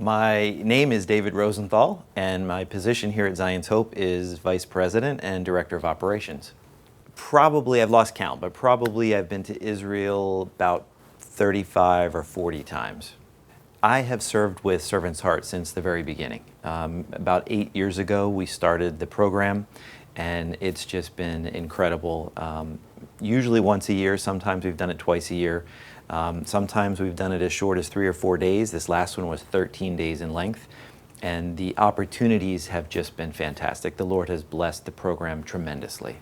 My name is David Rosenthal, and my position here at Zion's Hope is Vice President and Director of Operations. Probably, I've lost count, but probably I've been to Israel about 35 or 40 times. I have served with Servant's Heart since the very beginning. About 8 years ago, we started the program, and it's just been incredible. Usually once a year, sometimes we've done it twice a year. Sometimes we've done it as short as 3 or 4 days. This last one was 13 days in length, and the opportunities have just been fantastic. The Lord has blessed the program tremendously.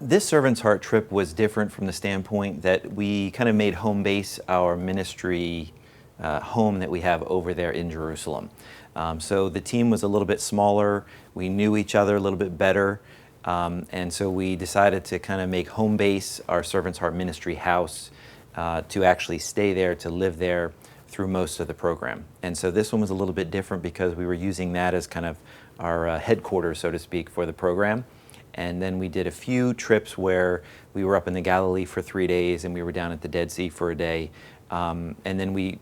This Servant's Heart trip was different from the standpoint that we kind of made home base our ministry home that we have over there in Jerusalem. So the team was a little bit smaller. We knew each other a little bit better. And so we decided to kind of make home base our Servant's Heart ministry house to actually stay there, to live there through most of the program. And so this one was a little bit different because we were using that as kind of our headquarters, so to speak, for the program. And then we did a few trips where we were up in the Galilee for 3 days and we were down at the Dead Sea for a day. And then we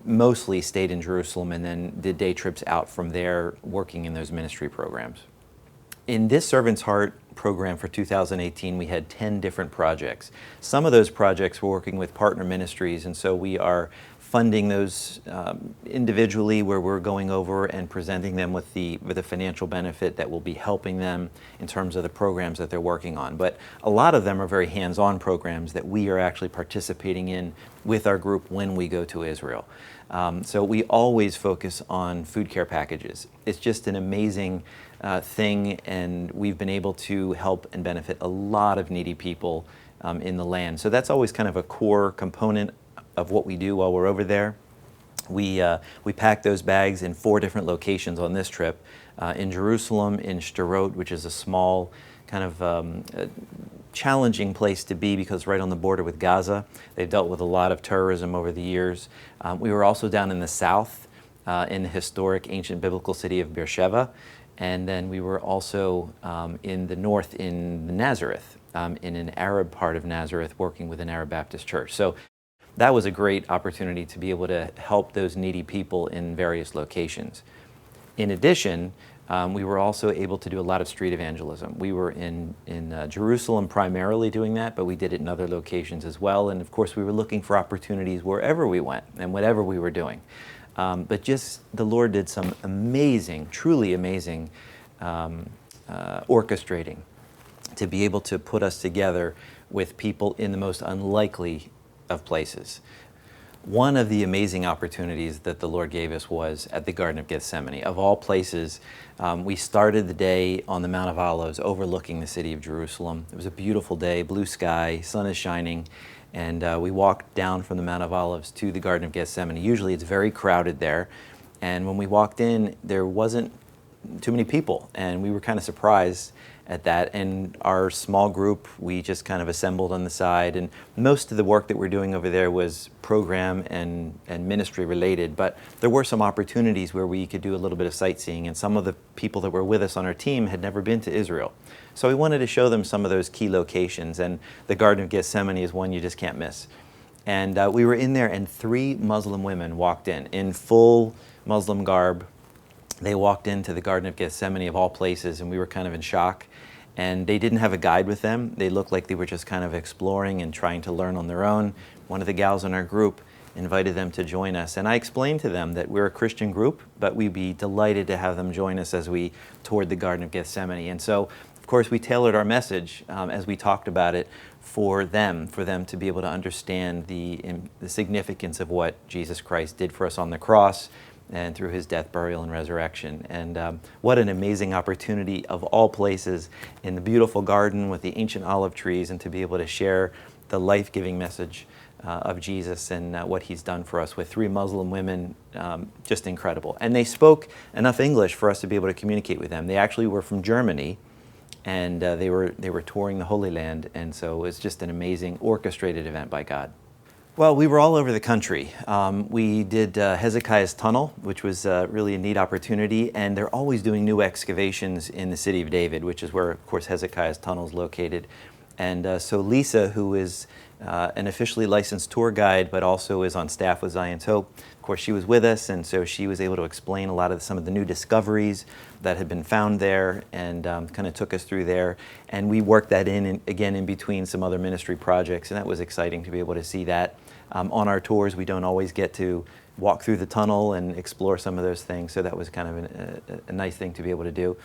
mostly stayed in Jerusalem and then did day trips out from there working in those ministry programs. In this Servant's Heart program for 2018, we had 10 different projects. Some of those projects were working with partner ministries, and so we are funding those individually, where we're going over and presenting them with the financial benefit that will be helping them in terms of the programs that they're working on. But a lot of them are very hands-on programs that we are actually participating in with our group when we go to Israel. So we always focus on food care packages. It's just an amazing thing, and we've been able to help and benefit a lot of needy people in the land. So that's always kind of a core component of what we do while we're over there. We pack those bags in 4 different locations on this trip. In Jerusalem, in Sderot, which is a small kind of challenging place to be because right on the border with Gaza. They've dealt with a lot of terrorism over the years. We were also down in the south in the historic ancient biblical city of Beersheba. And then we were also in the north in Nazareth, in an Arab part of Nazareth, working with an Arab Baptist church. So that was a great opportunity to be able to help those needy people in various locations. In addition, we were also able to do a lot of street evangelism. We were in Jerusalem primarily doing that, but we did it in other locations as well. And of course, we were looking for opportunities wherever we went and whatever we were doing. But just the Lord did some amazing, truly amazing orchestrating to be able to put us together with people in the most unlikely of places. One of the amazing opportunities that the Lord gave us was at the Garden of Gethsemane. Of all places, we started the day on the Mount of Olives overlooking the city of Jerusalem. It was a beautiful day, blue sky, sun is shining, and we walked down from the Mount of Olives to the Garden of Gethsemane. Usually it's very crowded there, and when we walked in, there wasn't too many people, and we were kind of surprised at that. And our small group, we just kind of assembled on the side, and most of the work that we're doing over there was program and ministry related, but there were some opportunities where we could do a little bit of sightseeing, and some of the people that were with us on our team had never been to Israel. So we wanted to show them some of those key locations, and the Garden of Gethsemane is one you just can't miss. And we were in there, and 3 Muslim women walked in full Muslim garb. They walked into the Garden of Gethsemane of all places, and we were kind of in shock. And they didn't have a guide with them. They looked like they were just kind of exploring and trying to learn on their own. One of the gals in our group invited them to join us. And I explained to them that we're a Christian group, but we'd be delighted to have them join us as we toured the Garden of Gethsemane. And so, of course, we tailored our message as we talked about it for them to be able to understand the significance of what Jesus Christ did for us on the cross and through his death, burial, and resurrection. And what an amazing opportunity of all places in the beautiful garden with the ancient olive trees, and to be able to share the life-giving message of Jesus and what he's done for us with 3 Muslim women. Just incredible. And they spoke enough English for us to be able to communicate with them. They actually were from Germany, and they were touring the Holy Land, and so it was just an amazing orchestrated event by God. Well, we were all over the country. We did Hezekiah's Tunnel, which was really a neat opportunity, and they're always doing new excavations in the city of David, which is where, of course, Hezekiah's Tunnel is located. And so Lisa, who is an officially licensed tour guide, but also is on staff with Zion's Hope, of course, she was with us, and so she was able to explain a lot of some of the new discoveries that had been found there, and kind of took us through there. And we worked that again in between some other ministry projects, and that was exciting to be able to see that. On our tours, we don't always get to walk through the tunnel and explore some of those things, so that was kind of a nice thing to be able to do.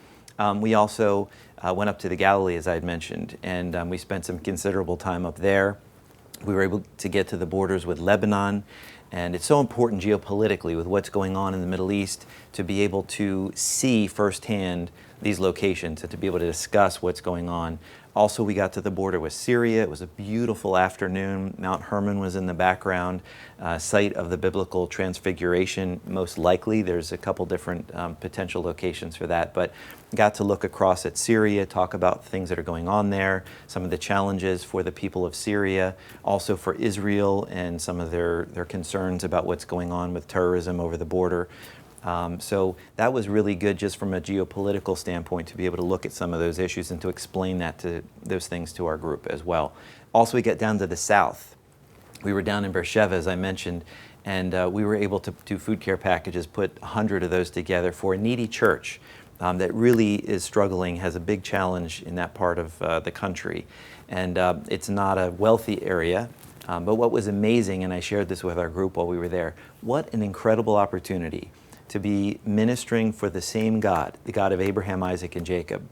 We also went up to the Galilee, as I had mentioned, and we spent some considerable time up there. We were able to get to the borders with Lebanon, and it's so important geopolitically with what's going on in the Middle East to be able to see firsthand these locations and to be able to discuss what's going on. Also, we got to the border with Syria. It was a beautiful afternoon. Mount Hermon was in the background, site of the biblical transfiguration, most likely. There's a couple different potential locations for that, but got to look across at Syria, talk about things that are going on there, some of the challenges for the people of Syria, also for Israel and some of their concerns about what's going on with terrorism over the border. So that was really good just from a geopolitical standpoint to be able to look at some of those issues and to explain those things to our group as well. Also, we get down to the south. We were down in Beersheba, as I mentioned, and we were able to do food care packages, put 100 of those together for a needy church that really is struggling, has a big challenge in that part of the country. And it's not a wealthy area. But what was amazing, and I shared this with our group while we were there, what an incredible opportunity to be ministering for the same God, the God of Abraham, Isaac, and Jacob,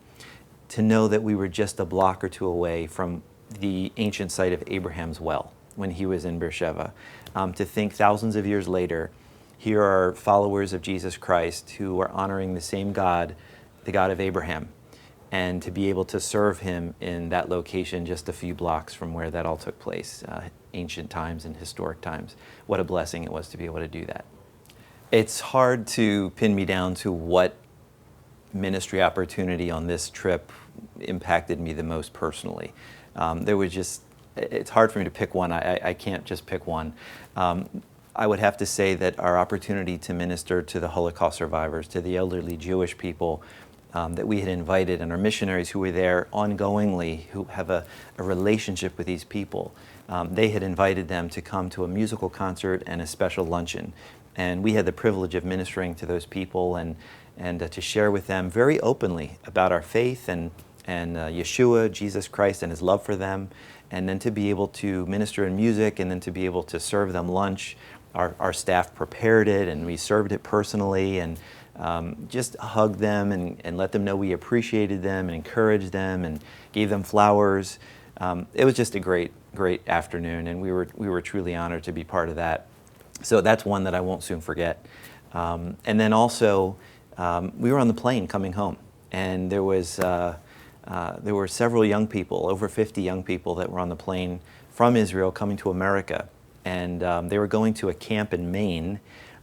to know that we were just a block or two away from the ancient site of Abraham's well when he was in Beersheba. To think thousands of years later, here are followers of Jesus Christ who are honoring the same God, the God of Abraham, and to be able to serve him in that location just a few blocks from where that all took place, ancient times and historic times. What a blessing it was to be able to do that. It's hard to pin me down to what ministry opportunity on this trip impacted me the most personally. It's hard for me to pick one. I can't just pick one. I would have to say that our opportunity to minister to the Holocaust survivors, to the elderly Jewish people that we had invited, and our missionaries who were there ongoingly, who have a relationship with these people, they had invited them to come to a musical concert and a special luncheon. And we had the privilege of ministering to those people and to share with them very openly about our faith and Yeshua, Jesus Christ, and his love for them. And then to be able to minister in music and then to be able to serve them lunch. Our staff prepared it and we served it personally and just hugged them and let them know we appreciated them and encouraged them and gave them flowers. It was just a great afternoon, and we were truly honored to be part of that. So that's one that I won't soon forget. And then also, we were on the plane coming home, and there were several young people, over 50 young people that were on the plane from Israel coming to America. And they were going to a camp in Maine,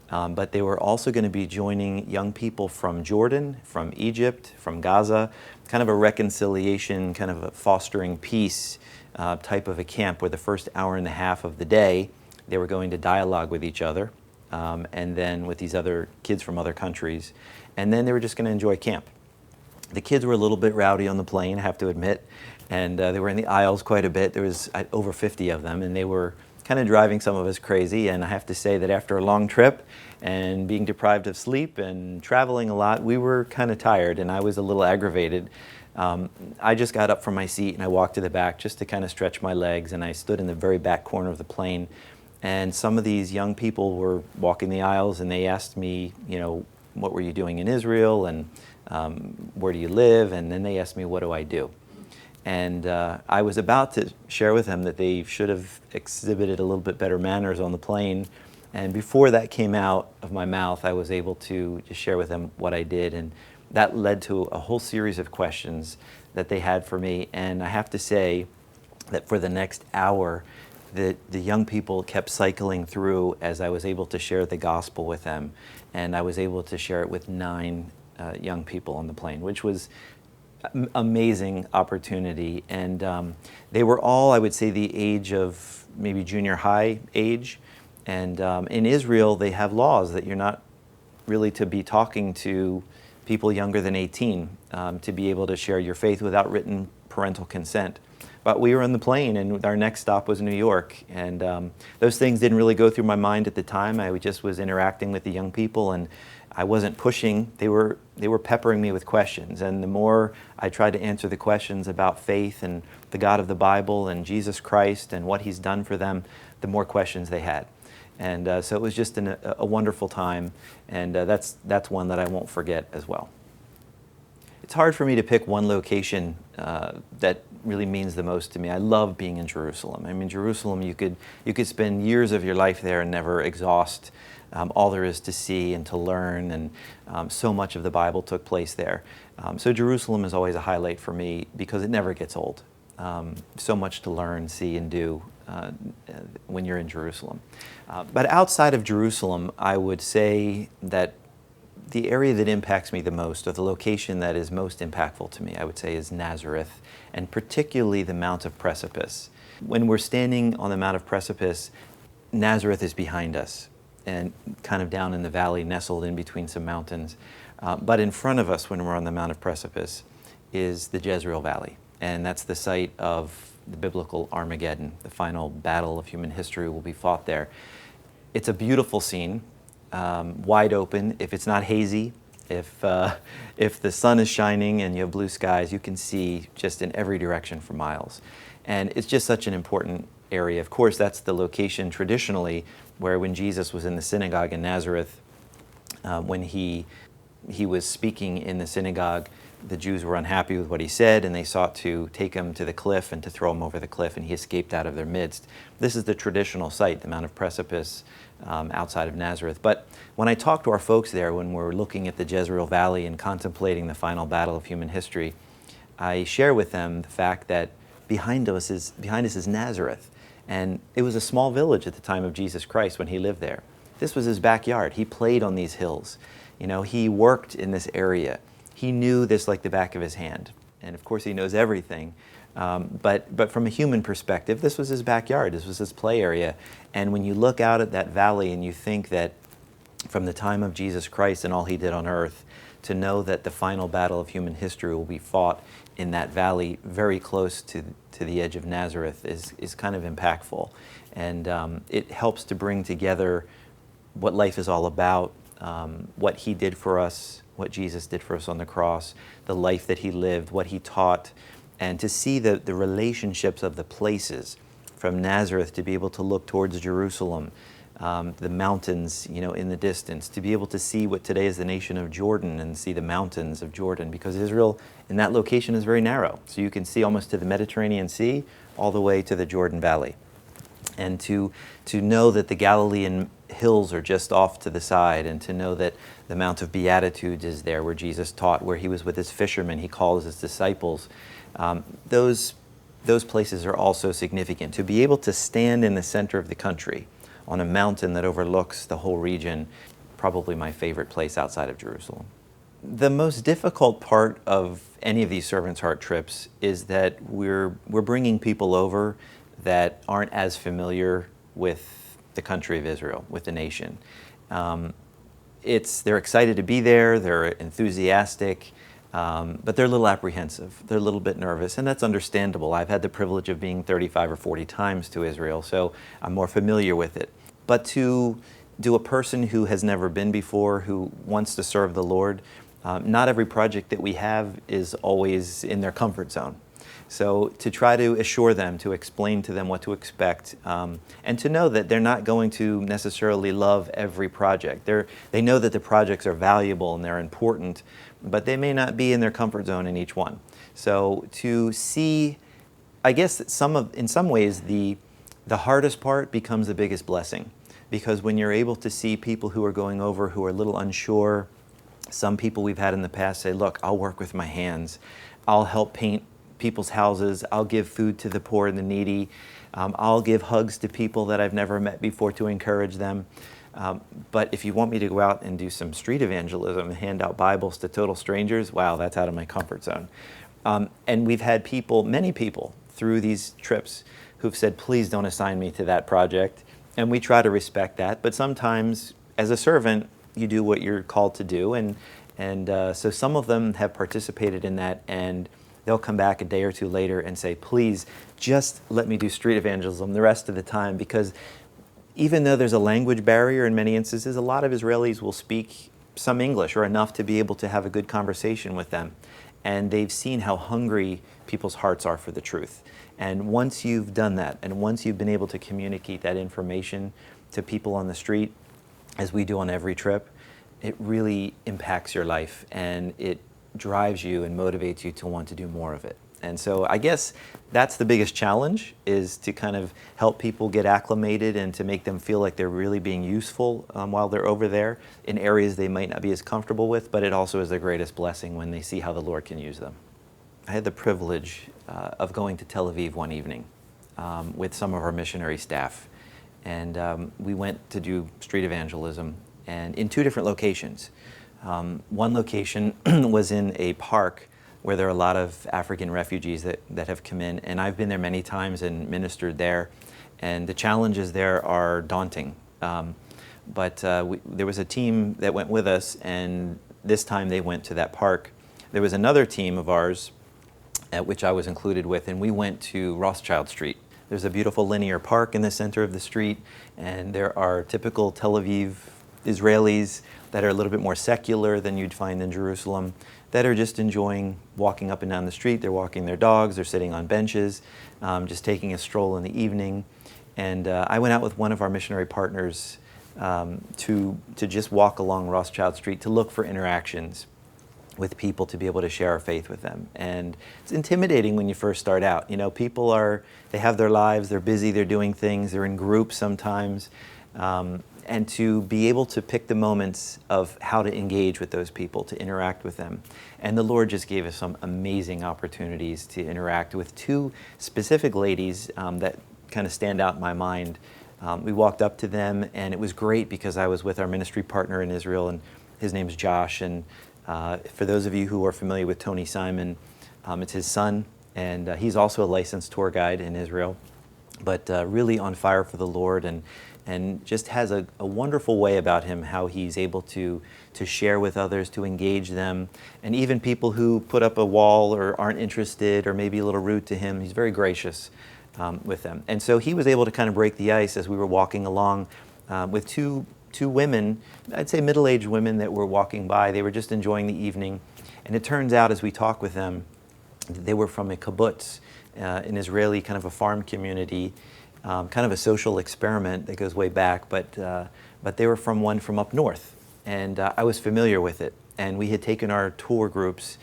but they were also going to be joining young people from Jordan, from Egypt, from Gaza, kind of a reconciliation, kind of a fostering peace type of a camp where the first hour and a half of the day, they were going to dialogue with each other, and then with these other kids from other countries. And then they were just going to enjoy camp. The kids were a little bit rowdy on the plane, I have to admit, and they were in the aisles quite a bit. There was over 50 of them, and they were kind of driving some of us crazy. And I have to say that after a long trip and being deprived of sleep and traveling a lot, we were kind of tired, and I was a little aggravated. I just got up from my seat and I walked to the back just to kind of stretch my legs, and I stood in the very back corner of the plane. And some of these young people were walking the aisles, and they asked me, what were you doing in Israel, and where do you live? And then they asked me, what do I do? And I was about to share with them that they should have exhibited a little bit better manners on the plane. And before that came out of my mouth, I was able to just share with them what I did. And that led to a whole series of questions that they had for me. And I have to say that for the next hour, the young people kept cycling through as I was able to share the gospel with them. And I was able to share it with 9 young people on the plane, which was amazing opportunity. And they were all, I would say, the age of maybe junior high age. And in Israel, they have laws that you're not really to be talking to people younger than 18 to be able to share your faith without written parental consent. But we were on the plane, and our next stop was New York. And those things didn't really go through my mind at the time. I just was interacting with the young people, and I wasn't pushing. They were peppering me with questions. And the more I tried to answer the questions about faith and the God of the Bible and Jesus Christ and what He's done for them, the more questions they had. And so it was just a wonderful time, and that's one that I won't forget as well. It's hard for me to pick one location that really means the most to me. I love being in Jerusalem. I mean, Jerusalem, you could spend years of your life there and never exhaust all there is to see and to learn, and so much of the Bible took place there. So Jerusalem is always a highlight for me because it never gets old. So much to learn, see, and do when you're in Jerusalem. But outside of Jerusalem, I would say that the area that impacts me the most, or the location that is most impactful to me, I would say is Nazareth, and particularly the Mount of Precipice. When we're standing on the Mount of Precipice, Nazareth is behind us and kind of down in the valley, nestled in between some mountains. But in front of us, when we're on the Mount of Precipice, is the Jezreel Valley. And that's the site of the biblical Armageddon. The final battle of human history will be fought there. It's a beautiful scene, wide open. If it's not hazy, if the sun is shining and you have blue skies, you can see just in every direction for miles. And it's just such an important area. Of course, that's the location traditionally where when Jesus was in the synagogue in Nazareth, when he was speaking in the synagogue, the Jews were unhappy with what he said, and they sought to take him to the cliff and to throw him over the cliff, and he escaped out of their midst. This is the traditional site, the Mount of Precipice, outside of Nazareth. But when I talk to our folks there, when we're looking at the Jezreel Valley and contemplating the final battle of human history, I share with them the fact that behind us is Nazareth. And it was a small village at the time of Jesus Christ when he lived there. This was his backyard. He played on these hills. You know, he worked in this area. He knew this like the back of his hand. And of course he knows everything. But from a human perspective, this was his backyard. This was his play area. And when you look out at that valley and you think that from the time of Jesus Christ and all he did on earth, to know that the final battle of human history will be fought in that valley very close to the edge of Nazareth is kind of impactful. And it helps to bring together what life is all about, what he did for us, what Jesus did for us on the cross, the life that he lived, what he taught, and to see the relationships of the places from Nazareth, to be able to look towards Jerusalem, the mountains, you know, in the distance, to be able to see what today is the nation of Jordan and see the mountains of Jordan, because Israel in that location is very narrow. So you can see almost to the Mediterranean Sea, all the way to the Jordan Valley. And to know that the Galilean hills are just off to the side, and to know that the Mount of Beatitudes is there where Jesus taught, where he was with his fishermen, he called his disciples. Those places are also significant. To be able to stand in the center of the country on a mountain that overlooks the whole region, probably my favorite place outside of Jerusalem. The most difficult part of any of these Servant's Heart trips is that we're bringing people over that aren't as familiar with the country of Israel, with the nation. They're excited to be there, they're enthusiastic, but they're a little apprehensive. They're a little bit nervous, and that's understandable. I've had the privilege of being 35 or 40 times to Israel, so I'm more familiar with it. But to a person who has never been before, who wants to serve the Lord, not every project that we have is always in their comfort zone. So to try to assure them, to explain to them what to expect, and to know that they're not going to necessarily love every project. They know that the projects are valuable and they're important, but they may not be in their comfort zone in each one. So to see, I guess that in some ways, the hardest part becomes the biggest blessing, because when you're able to see people who are going over who are a little unsure, some people we've had in the past say, look, I'll work with my hands. I'll help paint people's houses. I'll give food to the poor and the needy. I'll give hugs to people that I've never met before to encourage them. But if you want me to go out and do some street evangelism and hand out Bibles to total strangers, wow, that's out of my comfort zone. And we've had many people through these trips who've said, please don't assign me to that project. And we try to respect that. But sometimes, as a servant, you do what you're called to do. And so some of them have participated in that, and they'll come back a day or two later and say, please just let me do street evangelism the rest of the time, because even though there's a language barrier in many instances, a lot of Israelis will speak some English or enough to be able to have a good conversation with them. And they've seen how hungry people's hearts are for the truth. And once you've done that, and once you've been able to communicate that information to people on the street, as we do on every trip, it really impacts your life, and it drives you and motivates you to want to do more of it. And so I guess that's the biggest challenge, is to kind of help people get acclimated and to make them feel like they're really being useful while they're over there in areas they might not be as comfortable with, but it also is their greatest blessing when they see how the Lord can use them. I had the privilege of going to Tel Aviv one evening with some of our missionary staff. And we went to do street evangelism, and in 2 different locations. One location was in a park where there are a lot of African refugees that have come in, and I've been there many times and ministered there, and the challenges there are daunting. But there was a team that went with us, and this time they went to that park. There was another team of ours, at which I was included with, and we went to Rothschild Street. There's a beautiful linear park in the center of the street, and there are typical Tel Aviv Israelis that are a little bit more secular than you'd find in Jerusalem, that are just enjoying walking up and down the street. They're walking their dogs, they're sitting on benches, just taking a stroll in the evening. And I went out with one of our missionary partners to just walk along Rothschild Street to look for interactions with people, to be able to share our faith with them. And it's intimidating when you first start out. You know, people they have their lives, they're busy, they're doing things, they're in groups sometimes. And to be able to pick the moments of how to engage with those people, to interact with them. And the Lord just gave us some amazing opportunities to interact with 2 specific ladies that kind of stand out in my mind. We walked up to them, and it was great because I was with our ministry partner in Israel, and his name's Josh. And for those of you who are familiar with Tony Simon, it's his son, and he's also a licensed tour guide in Israel, but really on fire for the Lord, and just has a wonderful way about him, how he's able to share with others, to engage them, and even people who put up a wall or aren't interested or maybe a little rude to him, he's very gracious with them. And so he was able to kind of break the ice as we were walking along with two women, I'd say middle-aged women that were walking by. They were just enjoying the evening, and it turns out as we talked with them, they were from a kibbutz, an Israeli kind of a farm community, kind of a social experiment that goes way back, but they were from one from up north, and I was familiar with it. And we had taken our tour groups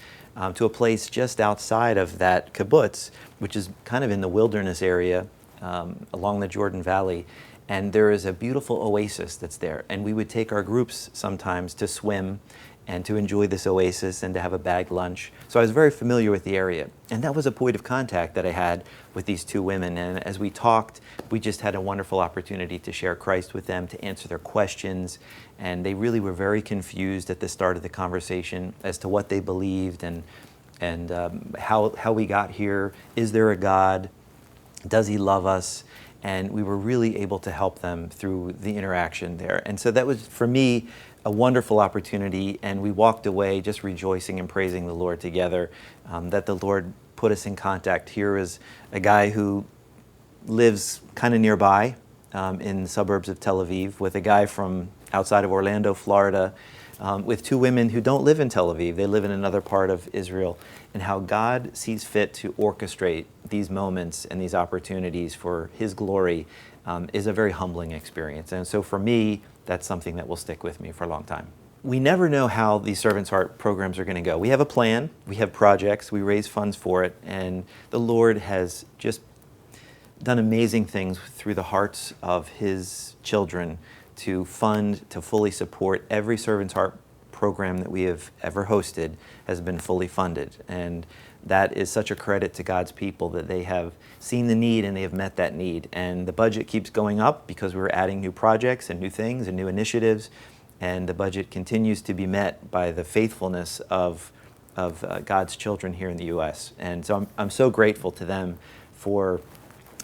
to a place just outside of that kibbutz, which is kind of in the wilderness area along the Jordan Valley, and there is a beautiful oasis that's there. And we would take our groups sometimes to swim and to enjoy this oasis and to have a bagged lunch. So I was very familiar with the area. And that was a point of contact that I had with these 2 women. And as we talked, we just had a wonderful opportunity to share Christ with them, to answer their questions. And they really were very confused at the start of the conversation as to what they believed and how we got here. Is there a God? Does he love us? And we were really able to help them through the interaction there. And so that was, for me, a wonderful opportunity, and we walked away just rejoicing and praising the Lord together, that the Lord put us in contact. Here is a guy who lives kind of nearby in the suburbs of Tel Aviv, with a guy from outside of Orlando, Florida, with 2 women who don't live in Tel Aviv. They live in another part of Israel, and how God sees fit to orchestrate these moments and these opportunities for his glory is a very humbling experience. And so for me, that's something that will stick with me for a long time. We never know how these Servant's Heart programs are going to go. We have a plan, we have projects, we raise funds for it, and the Lord has just done amazing things through the hearts of his children to fund, to fully support. Every Servant's Heart program that we have ever hosted has been fully funded. And that is such a credit to God's people, that they have seen the need and they have met that need. And the budget keeps going up because we're adding new projects and new things and new initiatives. And the budget continues to be met by the faithfulness of God's children here in the U.S. And so I'm so grateful to them for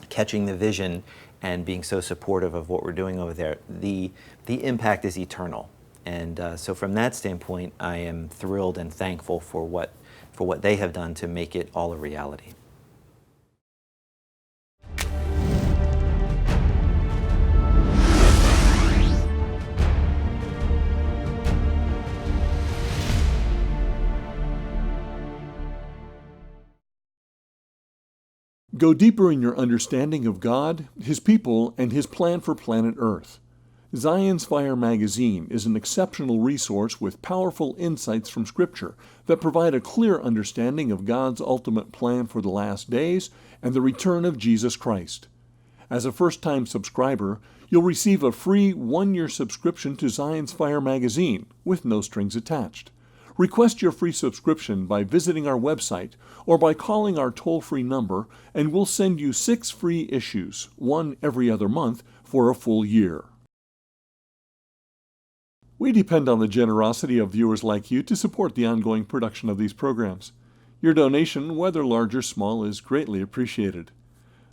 catching the vision and being so supportive of what we're doing over there. The impact is eternal. And so from that standpoint, I am thrilled and thankful for for what they have done to make it all a reality. Go deeper in your understanding of God, His people, and His plan for planet Earth. Zion's Fire magazine is an exceptional resource with powerful insights from Scripture that provide a clear understanding of God's ultimate plan for the last days and the return of Jesus Christ. As a first-time subscriber, you'll receive a free one-year subscription to Zion's Fire magazine with no strings attached. Request your free subscription by visiting our website or by calling our toll-free number, and we'll send you 6 free issues, one every other month, for a full year. We depend on the generosity of viewers like you to support the ongoing production of these programs. Your donation, whether large or small, is greatly appreciated.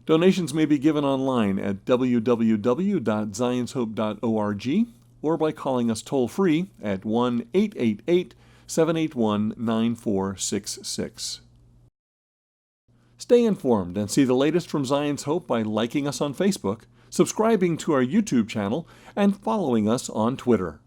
Donations may be given online at www.zionshope.org or by calling us toll-free at 1-888-781-9466. Stay informed and see the latest from Zion's Hope by liking us on Facebook, subscribing to our YouTube channel, and following us on Twitter.